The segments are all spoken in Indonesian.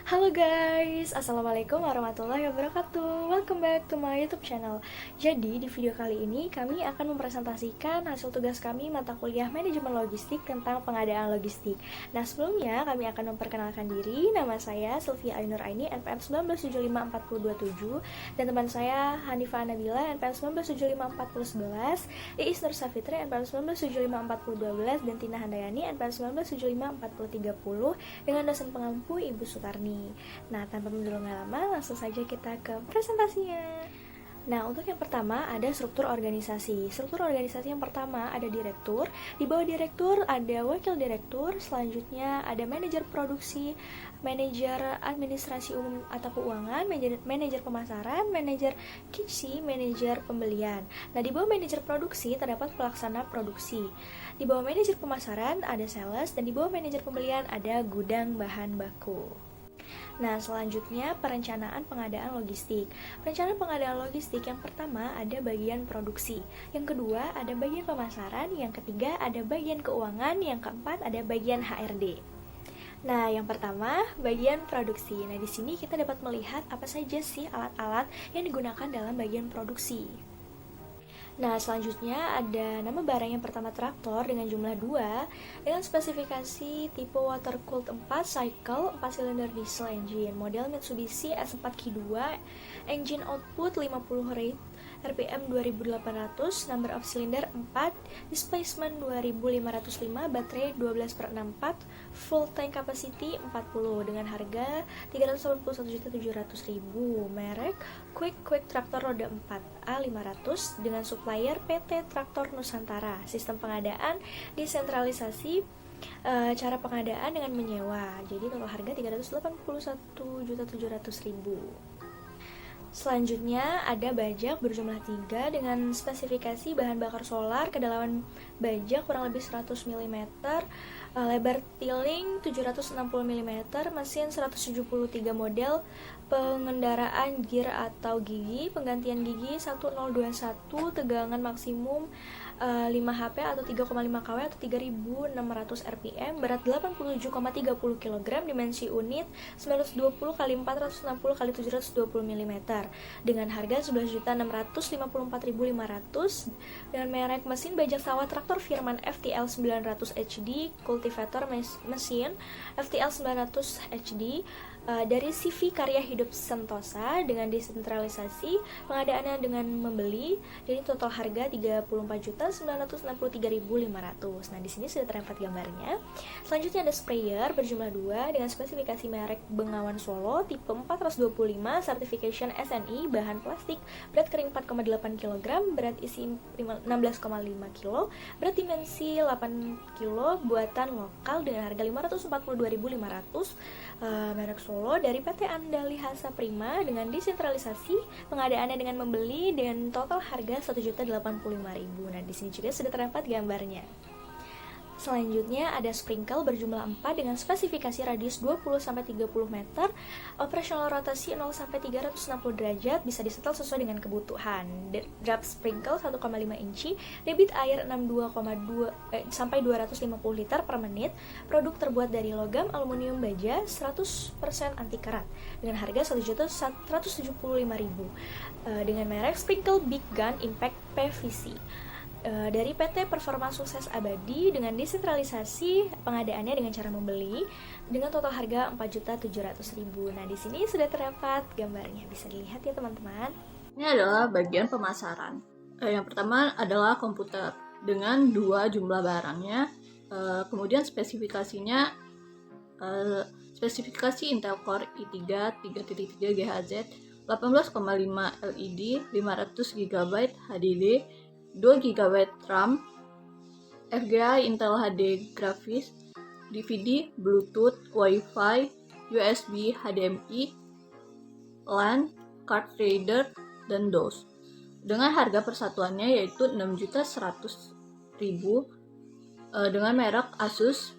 Halo guys, Assalamualaikum warahmatullahi wabarakatuh. Welcome back to my YouTube channel. Jadi di video kali ini kami akan mempresentasikan hasil tugas kami mata kuliah manajemen logistik tentang pengadaan logistik. Nah sebelumnya kami akan memperkenalkan diri. Nama saya Sylvia Ainur Aini, NPM 1975427, dan teman saya Hanifah Nabila, NPM 1975411, Iis Nur Safitri, NPM 1975412, dan Tina Handayani, NPM 1975430, dengan dosen pengampu Ibu Sutarni. Nah, tanpa menunda lama, langsung saja kita ke presentasinya. Nah, untuk yang pertama ada struktur organisasi. Struktur organisasi yang pertama ada direktur, di bawah direktur ada wakil direktur, selanjutnya ada manajer produksi, manajer administrasi umum atau keuangan, manajer pemasaran, manajer QC, manajer pembelian. Nah, di bawah manajer produksi terdapat pelaksana produksi. Di bawah manajer pemasaran ada sales, dan di bawah manajer pembelian ada gudang bahan baku. Nah, selanjutnya perencanaan pengadaan logistik. Perencanaan pengadaan logistik yang pertama ada bagian produksi, yang kedua ada bagian pemasaran, yang ketiga ada bagian keuangan, yang keempat ada bagian HRD. Nah, yang pertama bagian produksi. Nah, di sini kita dapat melihat apa saja sih alat-alat yang digunakan dalam bagian produksi. Nah, selanjutnya ada nama barang yang pertama traktor dengan jumlah 2 dengan spesifikasi tipe water cooled 4 cycle 4 silinder diesel engine, model Mitsubishi S4Q2, engine output 50 rate, RPM 2800, number of cylinder 4, displacement 2505, baterai 12/64, full tank capacity 40 dengan harga 381.700.000, merek Quick Traktor roda 4 A500 dengan supplier PT Traktor Nusantara. Sistem pengadaan desentralisasi, cara pengadaan dengan menyewa. Jadi total harga 381.700.000. Selanjutnya ada bajak berjumlah 3 dengan spesifikasi bahan bakar solar, kedalaman bajak kurang lebih 100 mm, lebar tiling 760 mm, mesin 173 model, pengendaraan gear atau gigi, penggantian gigi 1021, tegangan maksimum 5 HP atau 3,5 kW atau 3600 RPM, berat 87,30 kg, dimensi unit 920 x 460 x 720 mm dengan harga 11.654.500 dengan merek mesin bajak sawah traktor Firman FTL 900 HD, kultivator mesin FTL 900 HD dari CV Karya Hidup Sentosa dengan desentralisasi, pengadaannya dengan membeli, jadi total harga 34.963.500. Nah, di sini sudah terdapat gambarnya. Selanjutnya ada sprayer berjumlah 2 dengan spesifikasi merek Bengawan Solo tipe 425, certification SNI, bahan plastik, berat kering 4,8 kg, berat isi 16,5 kg, berat dimensi 8 kg, buatan lokal dengan harga 542.500, merek Solo dari PT Andali Hasa Prima dengan desentralisasi, pengadaannya dengan membeli dengan total harga 1.085.000. Nah, di sini juga sudah terdapat gambarnya. Selanjutnya ada sprinkle berjumlah 4 dengan spesifikasi radius 20-30 meter, operasional rotasi 0-360 derajat, bisa disetel sesuai dengan kebutuhan. Drop sprinkle 1,5 inci, debit air 62,2 sampai 250 liter per menit, produk terbuat dari logam, aluminium baja, 100% anti karat, dengan harga 1.175.000, dengan merek Sprinkle Big Gun Impact PVC. Dari PT Performa Sukses Abadi dengan desentralisasi, pengadaannya dengan cara membeli dengan total harga 4.700.000. Nah, di sini sudah terdapat gambarnya, bisa dilihat ya teman-teman. Ini adalah bagian pemasaran. Yang pertama adalah komputer dengan 2 jumlah barangnya. Kemudian spesifikasinya spesifikasi Intel Core i3 3.3 GHz, 18,5 LED, 500 GB HDD, 2 GB RAM, FGA Intel HD grafis, DVD, Bluetooth, Wi-Fi, USB, HDMI, LAN, card reader, dan DOS. Dengan harga persatuannya yaitu 6.100.000 dengan merek Asus.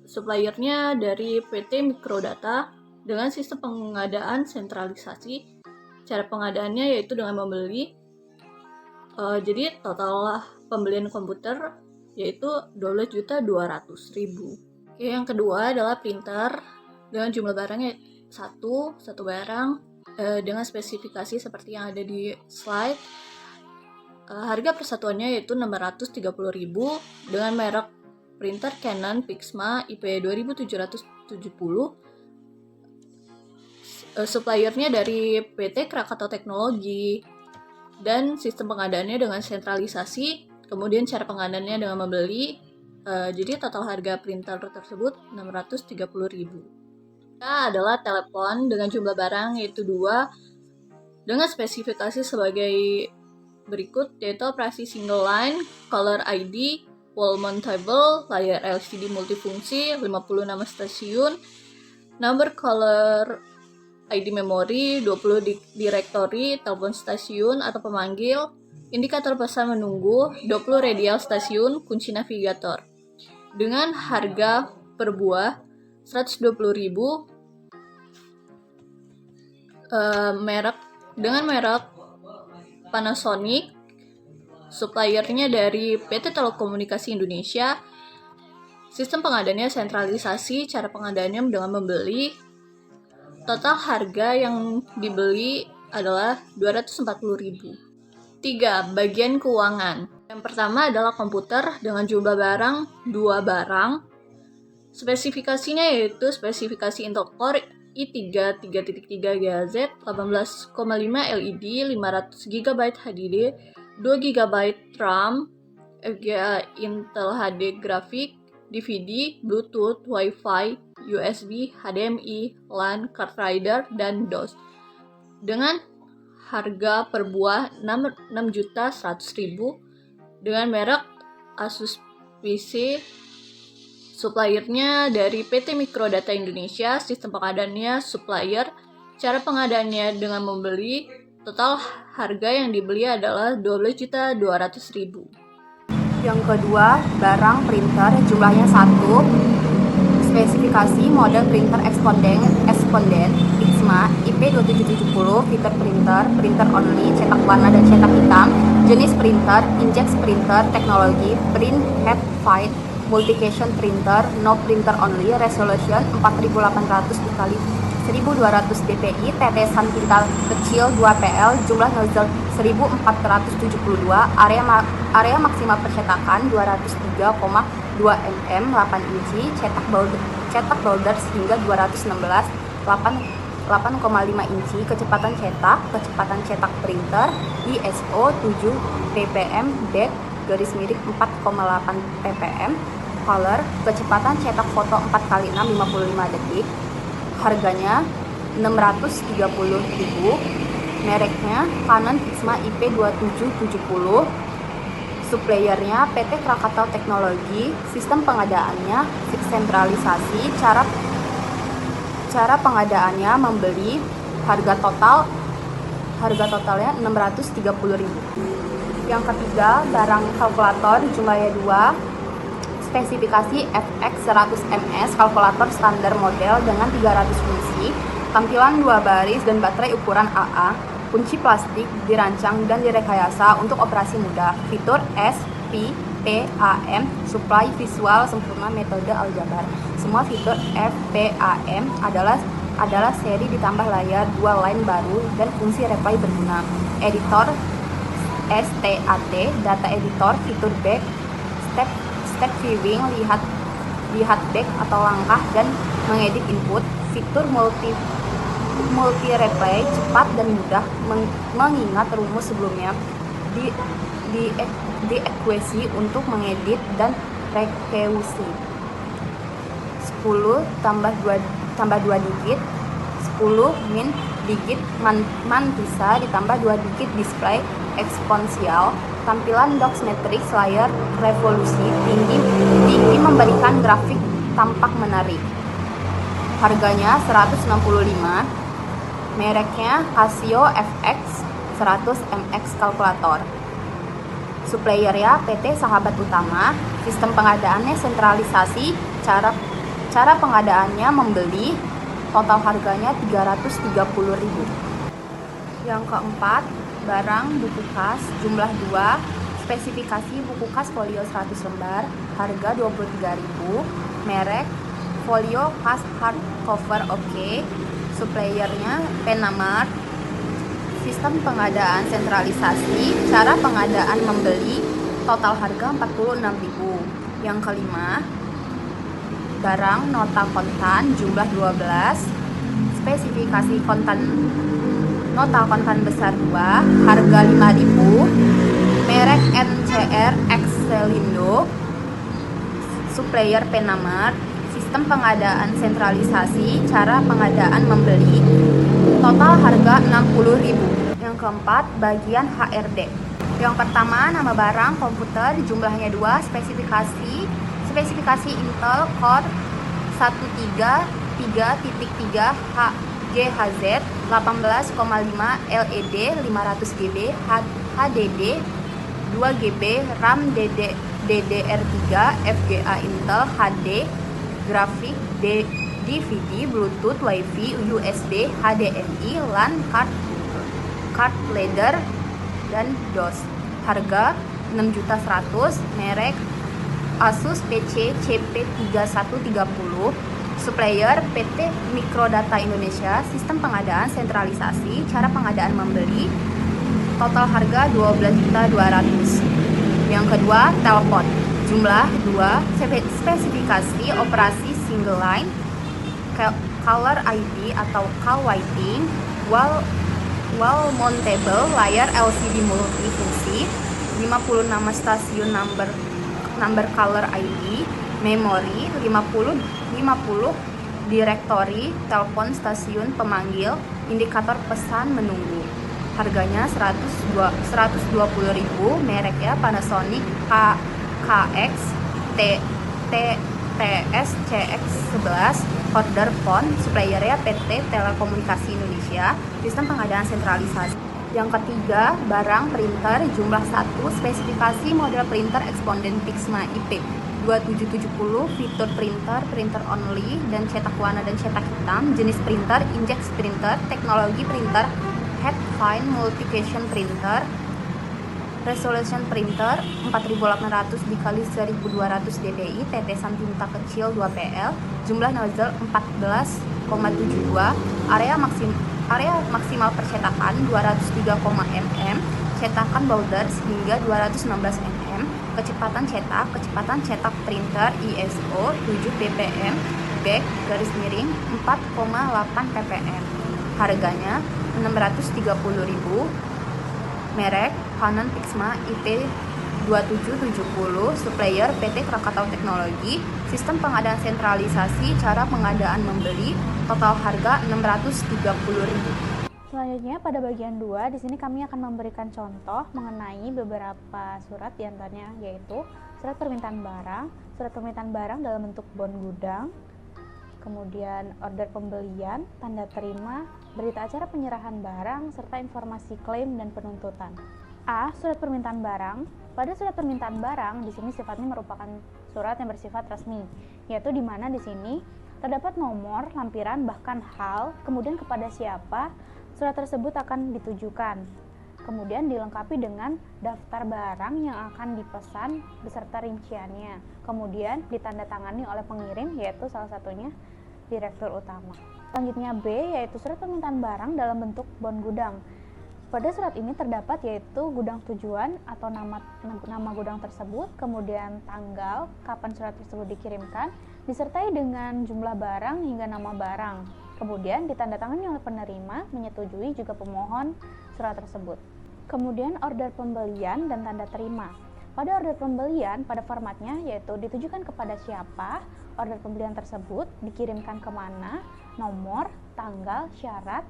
Suppliernya dari PT Microdata dengan sistem pengadaan sentralisasi. Cara pengadaannya yaitu dengan membeli. Jadi total pembelian komputer yaitu 12.200.000. Oke, yang kedua adalah printer dengan jumlah barangnya satu barang dengan spesifikasi seperti yang ada di slide. Harga persatuannya yaitu 630.000 dengan merek printer Canon Pixma IP2770. Suppliernya dari PT Krakatau Teknologi, dan sistem pengadaannya dengan sentralisasi. Kemudian cara pengadaannya dengan membeli. Jadi total harga printer tersebut 630.000. Adalah telepon dengan jumlah barang yaitu 2 dengan spesifikasi sebagai berikut, yaitu operasi single line, color ID, wall mountable, layar LCD multifungsi, 50 nama stasiun, number color ID memori, 20 directory, telepon stasiun atau pemanggil, indikator pesan menunggu, 20 radial stasiun, kunci navigator. Dengan harga per buah 120.000, dengan merek Panasonic, suppliernya dari PT Telekomunikasi Indonesia. Sistem pengadaannya sentralisasi, cara pengadaannya dengan membeli. Total harga yang dibeli adalah 240.000. 3. Bagian keuangan. Yang pertama adalah komputer dengan jumlah barang 2 barang. Spesifikasinya yaitu spesifikasi Intel Core i3 3.3 GHz, 18,5 LED, 500 GB HDD, 2 GB RAM, VGA Intel HD grafik, DVD, Bluetooth, Wi-Fi, USB, HDMI, LAN, card reader, dan DOS. Dengan harga per buah 6.100.000 dengan merek Asus PC. Suppliernya dari PT Microdata Indonesia, sistem pengadaannya supplier, cara pengadaannya dengan membeli. Total harga yang dibeli adalah 12.200.000. Yang kedua, barang printer jumlahnya 1, spesifikasi model printer Exponent Pixma IP2770, fitur printer only, cetak warna dan cetak hitam, jenis printer, inkjet printer, teknologi, print head file, multication printer, no printer only, resolution 4800 x 1200 dpi, tetesan tinta kecil 2 pl, jumlah nozzle 1472, area maksimal percetakan 203,2 mm, 8 inci, cetak boulders hingga 216, 8,5 inci, kecepatan cetak printer, ISO 7 ppm, back _4,8 ppm, color, kecepatan cetak foto 4x6 55 detik, harganya 630.000, mereknya Canon Pixma IP2770, suppliernya PT Krakatau Teknologi, sistem pengadaannya sentralisasi, cara pengadaannya membeli, harga totalnya 630.000. Yang ketiga, barang kalkulator jumlahnya 2, spesifikasi FX 100MS, kalkulator standar model dengan 300 fungsi, tampilan 2 baris dan baterai ukuran AA, kunci plastik, dirancang dan direkayasa untuk operasi mudah, fitur FPAM, supply visual sempurna metode aljabar. Semua fitur FPAM adalah seri ditambah layar 2 line baru dan fungsi reply berguna. Editor STAT, data editor, fitur back, step viewing, lihat back atau langkah dan mengedit input, fitur multi replay, cepat dan mudah mengingat rumus sebelumnya, di ekuasi untuk mengedit dan rekeusi. 10 tambah 2 digit, 10 min digit mantisa ditambah 2 digit display eksponensial, tampilan docs matrix, layar revolusi tinggi memberikan grafik tampak menarik. Harganya 165, mereknya Casio FX 100MX kalkulator. Suppliernya PT Sahabat Utama, sistem pengadaannya sentralisasi, cara pengadaannya membeli, total harganya 330.000. Yang keempat, barang buku kas jumlah 2, spesifikasi buku kas folio 100 lembar, harga 23.000, merek Folio pas hardcover oke. Suppliernya Penamart. Sistem pengadaan sentralisasi, cara pengadaan membeli, total harga 46.000. Yang kelima, barang nota kontan jumlah 12, spesifikasi kontan nota kontan besar 2, harga 5.000, merek NCR Excelindo, supplier Penamart, sistem pengadaan sentralisasi, cara pengadaan membeli, total harga 60.000. Yang keempat, bagian HRD. Yang pertama, nama barang komputer jumlahnya 2, spesifikasi Intel Core 133.3 HGHZ 18,5 LED 500 GB HDD 2 GB RAM DDR3 FGA Intel HD grafik DVD Bluetooth Wi-Fi USB HDMI LAN card reader dan DOS. Harga 6.100.000, merek Asus PC CP3130, supplier PT Mikrodata Indonesia, sistem pengadaan sentralisasi, cara pengadaan membeli, total harga 12.200.000. Yang kedua, telepon jumlah 2, spesifikasi operasi single line, color ID atau call whiting, wall mountable, layar LCD multifungsi, 56 stasiun number color ID, memori 50 direktori, telepon stasiun pemanggil, indikator pesan menunggu. Harganya 120.000, mereknya Panasonic KX TS CX11, order phone, suppliernya PT Telekomunikasi Indonesia, sistem pengadaan sentralisasi. Yang ketiga, barang printer jumlah 1, spesifikasi model printer Exponent Pixma IP 2770, fitur printer only, dan cetak warna dan cetak hitam, jenis printer inkjet printer, teknologi printer head fine multifunction printer, resolution printer 4800 dikali 1200 dpi, tetesan tinta kecil 2 pl, jumlah nozzle 14,72, area maksimal percetakan 203, mm, cetakan boulders hingga 216 mm, kecepatan cetak printer ISO 7 ppm, back garis miring 4,8 ppm. Harganya 630.000, merek Canon Pixma IP 2770, supplier PT Krakatau Teknologi, sistem pengadaan sentralisasi, cara pengadaan membeli, total harga 630.000. Selanjutnya pada bagian 2, di sini kami akan memberikan contoh mengenai beberapa surat, diantaranya yaitu surat permintaan barang dalam bentuk bon gudang, kemudian order pembelian, tanda terima, berita acara penyerahan barang, serta informasi klaim dan penuntutan. A. Surat permintaan barang. Pada surat permintaan barang, di sini sifatnya merupakan surat yang bersifat resmi, yaitu di mana di sini terdapat nomor, lampiran, bahkan hal, kemudian kepada siapa surat tersebut akan ditujukan. Kemudian dilengkapi dengan daftar barang yang akan dipesan beserta rinciannya. Kemudian ditandatangani oleh pengirim, yaitu salah satunya direktur utama. Selanjutnya B, yaitu surat permintaan barang dalam bentuk bon gudang. Pada surat ini terdapat yaitu gudang tujuan atau nama gudang tersebut, kemudian tanggal kapan surat tersebut dikirimkan, disertai dengan jumlah barang hingga nama barang. Kemudian ditandatangani oleh penerima, menyetujui juga pemohon surat tersebut. Kemudian order pembelian dan tanda terima. Pada order pembelian, pada formatnya yaitu ditujukan kepada siapa, order pembelian tersebut dikirimkan kemana, nomor, tanggal, syarat,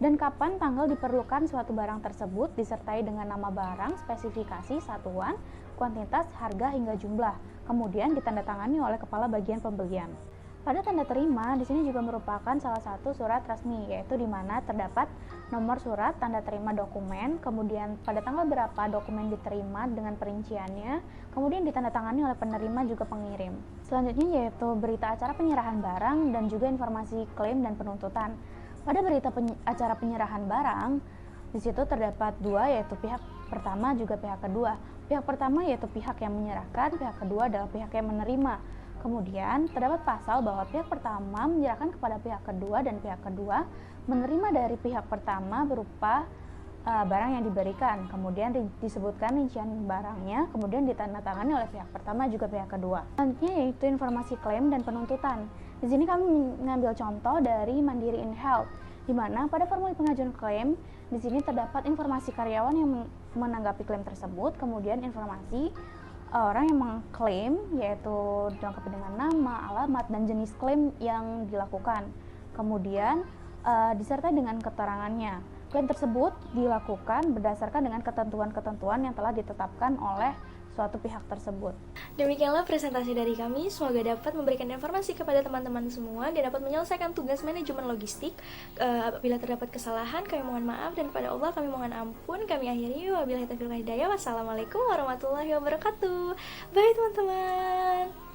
dan kapan tanggal diperlukan suatu barang tersebut, disertai dengan nama barang, spesifikasi, satuan, kuantitas, harga, hingga jumlah. Kemudian ditandatangani oleh kepala bagian pembelian. Pada tanda terima, di sini juga merupakan salah satu surat resmi, yaitu di mana terdapat nomor surat, tanda terima dokumen, kemudian pada tanggal berapa dokumen diterima dengan perinciannya, kemudian ditandatangani oleh penerima juga pengirim. Selanjutnya yaitu berita acara penyerahan barang dan juga informasi klaim dan penuntutan. Pada berita acara penyerahan barang, di situ terdapat dua, yaitu pihak pertama juga pihak kedua. Pihak pertama yaitu pihak yang menyerahkan, pihak kedua adalah pihak yang menerima. Kemudian, terdapat pasal bahwa pihak pertama menyerahkan kepada pihak kedua dan pihak kedua menerima dari pihak pertama berupa barang yang diberikan. Kemudian disebutkan rincian barangnya, kemudian ditandatangani oleh pihak pertama juga pihak kedua. Selanjutnya yaitu informasi klaim dan penuntutan. Di sini kami mengambil contoh dari Mandiri InHealth, di mana pada formulir pengajuan klaim di sini terdapat informasi karyawan yang menanggapi klaim tersebut, kemudian informasi orang yang mengklaim yaitu dilengkapi dengan nama, alamat, dan jenis klaim yang dilakukan. Kemudian disertai dengan keterangannya. Klaim tersebut dilakukan berdasarkan dengan ketentuan-ketentuan yang telah ditetapkan oleh suatu pihak tersebut. Demikianlah presentasi dari kami, semoga dapat memberikan informasi kepada teman-teman semua dan dapat menyelesaikan tugas manajemen logistik. Apabila terdapat kesalahan, kami mohon maaf, dan kepada Allah kami mohon ampun. Kami akhiri, wabillahi taufiq wal hidayah. Wassalamualaikum warahmatullahi wabarakatuh. Bye teman-teman.